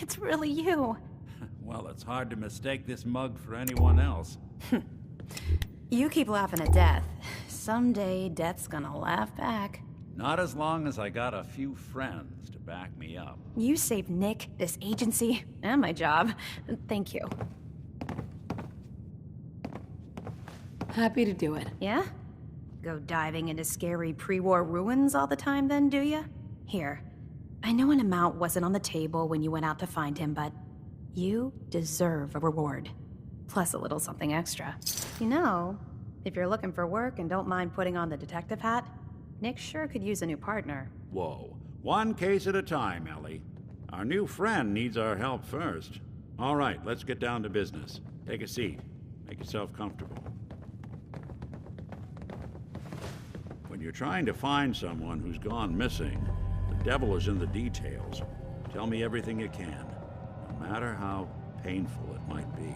It's really you. Well, it's hard to mistake this mug for anyone else. You keep laughing at death. Someday, death's gonna laugh back. Not as long as I got a few friends to back me up. You saved Nick, this agency, and my job. Thank you. Happy to do it. Yeah? Go diving into scary pre-war ruins all the time then, do ya? Here. I know an amount wasn't on the table when you went out to find him, but you deserve a reward. Plus a little something extra. You know, if you're looking for work and don't mind putting on the detective hat, Nick sure could use a new partner. Whoa. One case at a time, Ellie. Our new friend needs our help first. All right, let's get down to business. Take a seat. Make yourself comfortable. When you're trying to find someone who's gone missing, the devil is in the details. Tell me everything you can, no matter how painful it might be.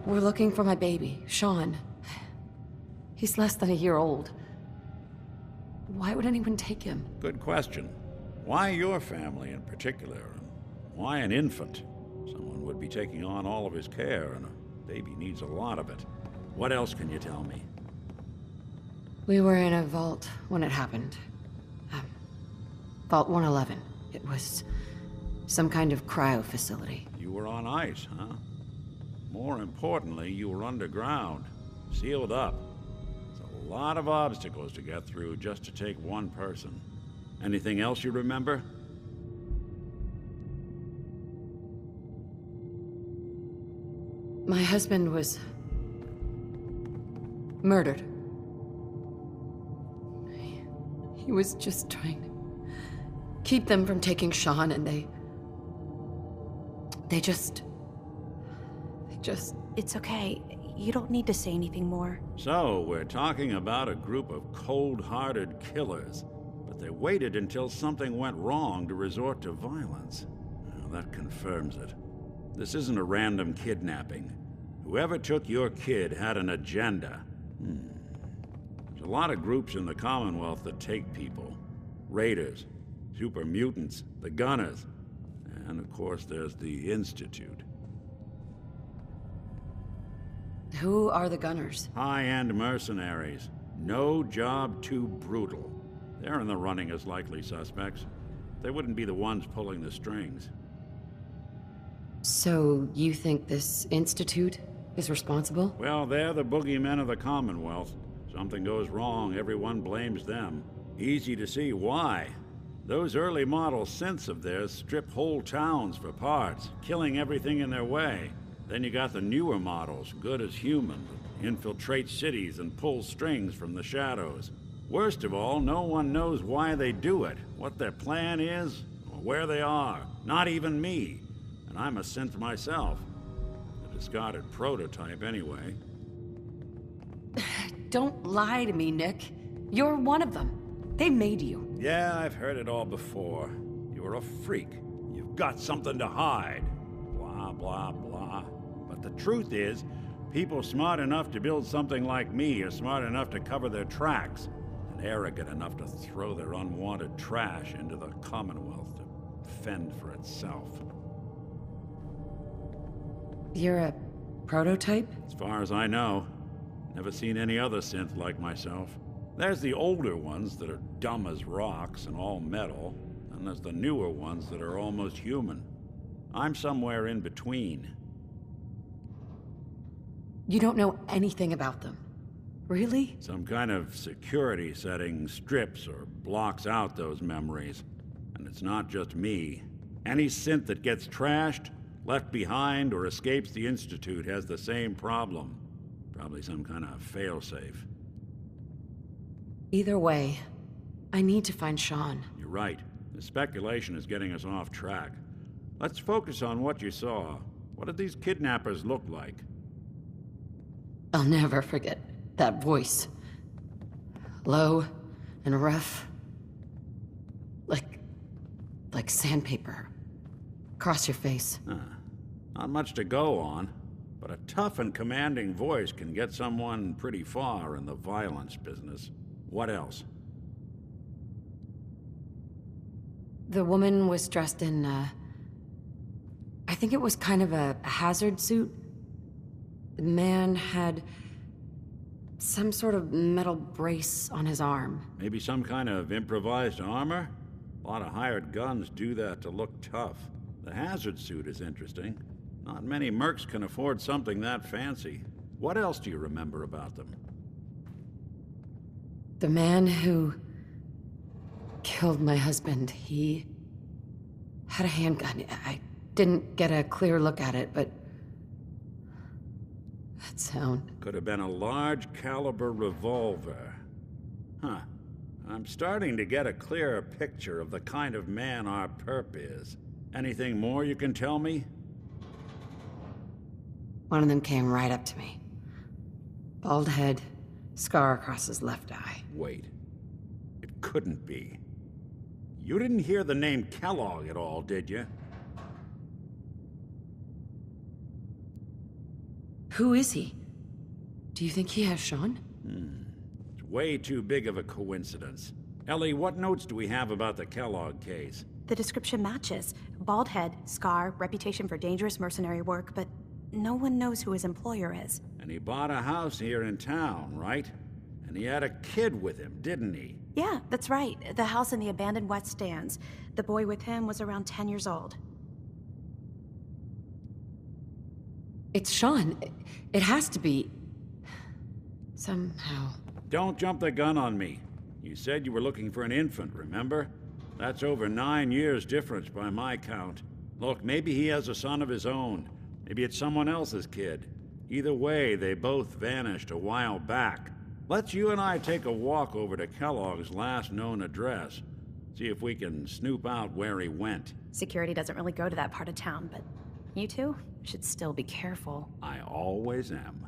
We're looking for my baby, Sean. He's less than a year old. Why would anyone take him? Good question. Why your family in particular? And why an infant? Someone would be taking on all of his care, and a baby needs a lot of it. What else can you tell me? We were in a vault when it happened. Vault 111. It was some kind of cryo facility. You were on ice, huh? More importantly, you were underground, sealed up. It's a lot of obstacles to get through just to take one person. Anything else you remember? My husband was murdered. He was just trying to keep them from taking Sean, and they just... It's okay. You don't need to say anything more. So, we're talking about a group of cold-hearted killers, but they waited until something went wrong to resort to violence. Well, that confirms it. This isn't a random kidnapping. Whoever took your kid had an agenda. There's a lot of groups in the Commonwealth that take people. Raiders, super mutants, the Gunners, and of course there's the Institute. Who are the Gunners? High-end mercenaries. No job too brutal. They're in the running as likely suspects. They wouldn't be the ones pulling the strings. So, you think this Institute is responsible? Well, they're the boogeymen of the Commonwealth. Something goes wrong, everyone blames them. Easy to see why. Those early model synths of theirs strip whole towns for parts, killing everything in their way. Then you got the newer models, good as human, that infiltrate cities and pull strings from the shadows. Worst of all, no one knows why they do it, what their plan is, or where they are. Not even me. And I'm a synth myself. A discarded prototype, anyway. Don't lie to me, Nick. You're one of them. They made you. Yeah, I've heard it all before. You're a freak. You've got something to hide. Blah, blah, blah. But the truth is, people smart enough to build something like me are smart enough to cover their tracks, and arrogant enough to throw their unwanted trash into the Commonwealth to fend for itself. You're a prototype? As far as I know, never seen any other synth like myself. There's the older ones that are dumb as rocks and all metal, and there's the newer ones that are almost human. I'm somewhere in between. You don't know anything about them. Really? Some kind of security setting strips or blocks out those memories. And it's not just me. Any synth that gets trashed, left behind, or escapes the Institute has the same problem. Probably some kind of failsafe. Either way, I need to find Sean. You're right. The speculation is getting us off track. Let's focus on what you saw. What did these kidnappers look like? I'll never forget that voice. Low and rough. Like sandpaper. Across your face. Not much to go on, but a tough and commanding voice can get someone pretty far in the violence business. What else? The woman was dressed in, I think it was kind of a hazard suit. The man had some sort of metal brace on his arm. Maybe some kind of improvised armor? A lot of hired guns do that to look tough. The hazard suit is interesting. Not many mercs can afford something that fancy. What else do you remember about them? The man who killed my husband, he had a handgun. I didn't get a clear look at it, but that sound. Could have been a large caliber revolver. Huh. I'm starting to get a clearer picture of the kind of man our perp is. Anything more you can tell me? One of them came right up to me. Bald head, scar across his left eye. Wait. It couldn't be. You didn't hear the name Kellogg at all, did you? Who is he? Do you think he has Sean? It's way too big of a coincidence. Ellie, what notes do we have about the Kellogg case? The description matches. Bald head, scar, reputation for dangerous mercenary work, but no one knows who his employer is. And he bought a house here in town, right? And he had a kid with him, didn't he? Yeah, that's right. The house in the abandoned West Stands. The boy with him was around 10 years old. It's Sean. It has to be. Somehow. Don't jump the gun on me. You said you were looking for an infant, remember? That's over 9 years difference by my count. Look, maybe he has a son of his own. Maybe it's someone else's kid. Either way, they both vanished a while back. Let's you and I take a walk over to Kellogg's last known address. See if we can snoop out where he went. Security doesn't really go to that part of town, but you two should still be careful. I always am.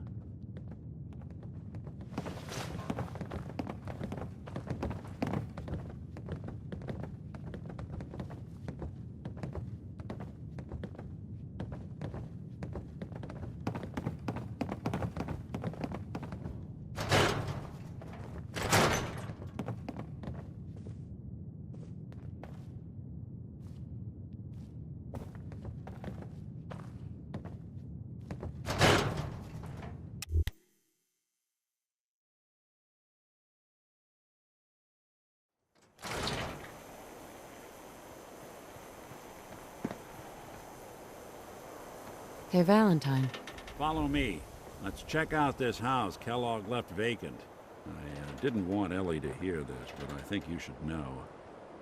Hey, Valentine. Follow me. Let's check out this house Kellogg left vacant. I didn't want Ellie to hear this, but I think you should know.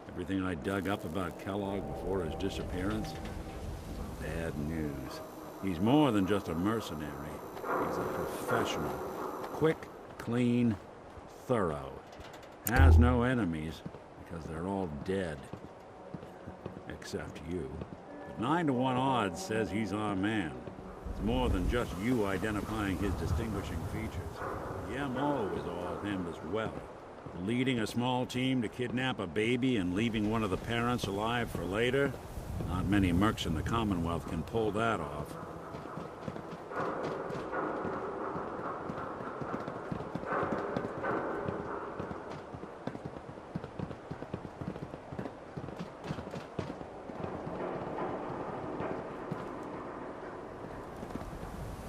Everything I dug up about Kellogg before his disappearance was bad news. He's more than just a mercenary. He's a professional. Quick, clean, thorough. Has no enemies, because they're all dead. Except you. 9 to 1 odds says he's our man. It's more than just you identifying his distinguishing features. The MO is all him as well. Leading a small team to kidnap a baby and leaving one of the parents alive for later? Not many mercs in the Commonwealth can pull that off.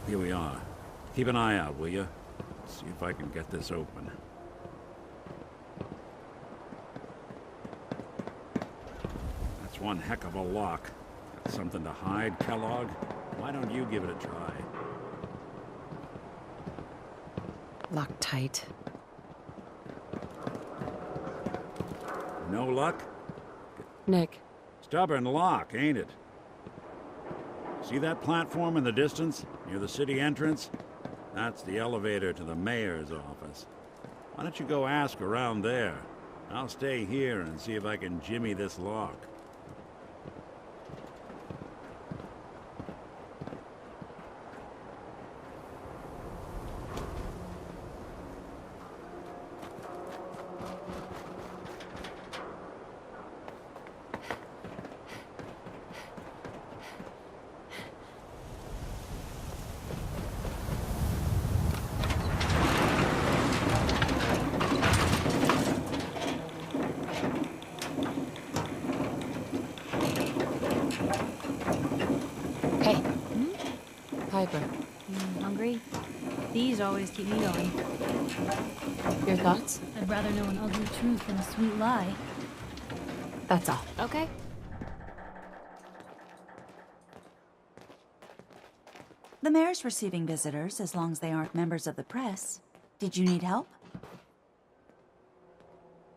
Here we are. Keep an eye out, will you? See if I can get this open. That's one heck of a lock. Got something to hide, Kellogg? Why don't you give it a try? Locked tight. No luck? Nick. Stubborn lock, ain't it? See that platform in the distance, near the city entrance? That's the elevator to the mayor's office. Why don't you go ask around there? I'll stay here and see if I can jimmy this lock. Hungry? These always keep me going. Your thoughts? I'd rather know an ugly truth than a sweet lie. That's all. Okay. The mayor's receiving visitors as long as they aren't members of the press. Did you need help?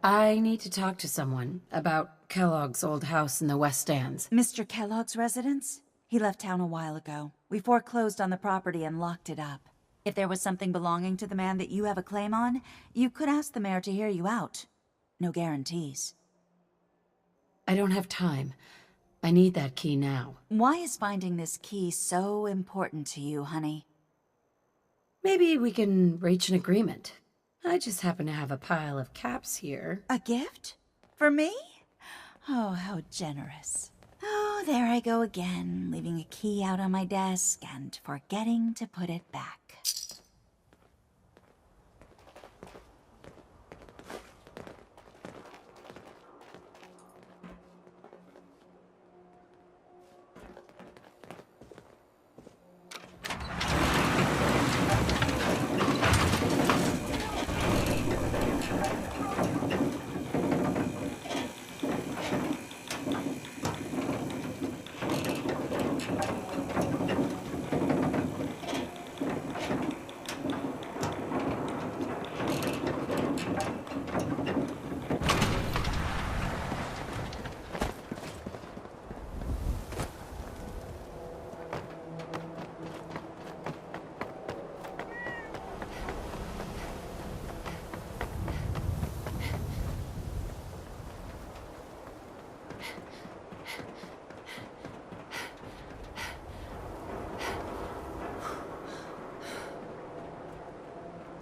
I need to talk to someone about Kellogg's old house in the West Stands. Mr. Kellogg's residence? He left town a while ago. We foreclosed on the property and locked it up. If there was something belonging to the man that you have a claim on, you could ask the mayor to hear you out. No guarantees. I don't have time. I need that key now. Why is finding this key so important to you, honey? Maybe we can reach an agreement. I just happen to have a pile of caps here. A gift? For me? Oh, how generous. Oh, there I go again, leaving a key out on my desk and forgetting to put it back.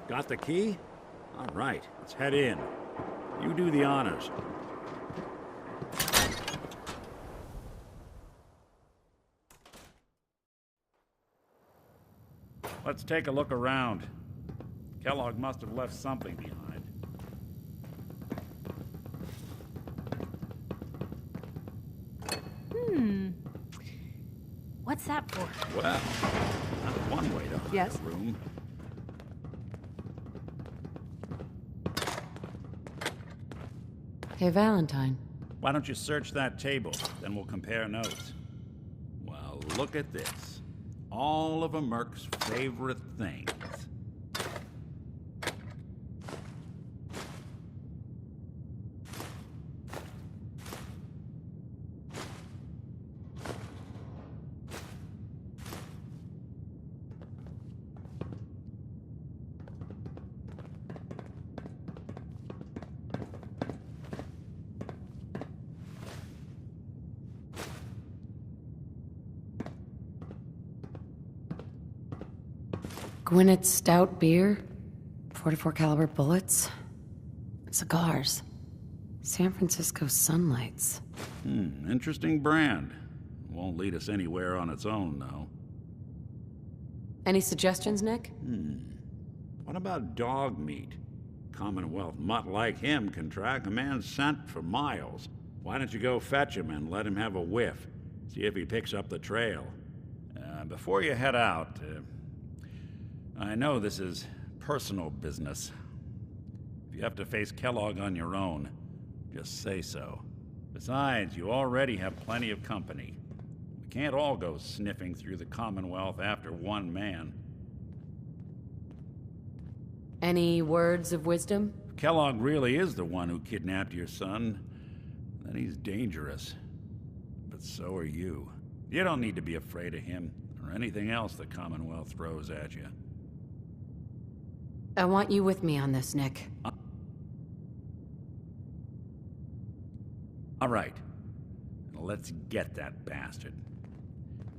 Got the key? All right, let's head in. You do the honors. Let's take a look around. Kellogg must have left something behind. What's that for? Well, that's one way to hide a room. Hey, Valentine. Why don't you search that table, then we'll compare notes. Well, look at this. All of a merc's favorite things. Gwinnett's stout beer, 44 caliber bullets, cigars, San Francisco sunlights. Interesting brand. Won't lead us anywhere on its own, though. Any suggestions, Nick? What about dog meat? Commonwealth mutt like him can track a man's scent for miles. Why don't you go fetch him and let him have a whiff? See if he picks up the trail. Before you head out, I know this is personal business. If you have to face Kellogg on your own, just say so. Besides, you already have plenty of company. We can't all go sniffing through the Commonwealth after one man. Any words of wisdom? If Kellogg really is the one who kidnapped your son, then he's dangerous. But so are you. You don't need to be afraid of him or anything else the Commonwealth throws at you. I want you with me on this, Nick. All right. Let's get that bastard.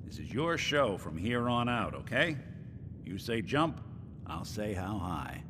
This is your show from here on out, okay? You say jump, I'll say how high.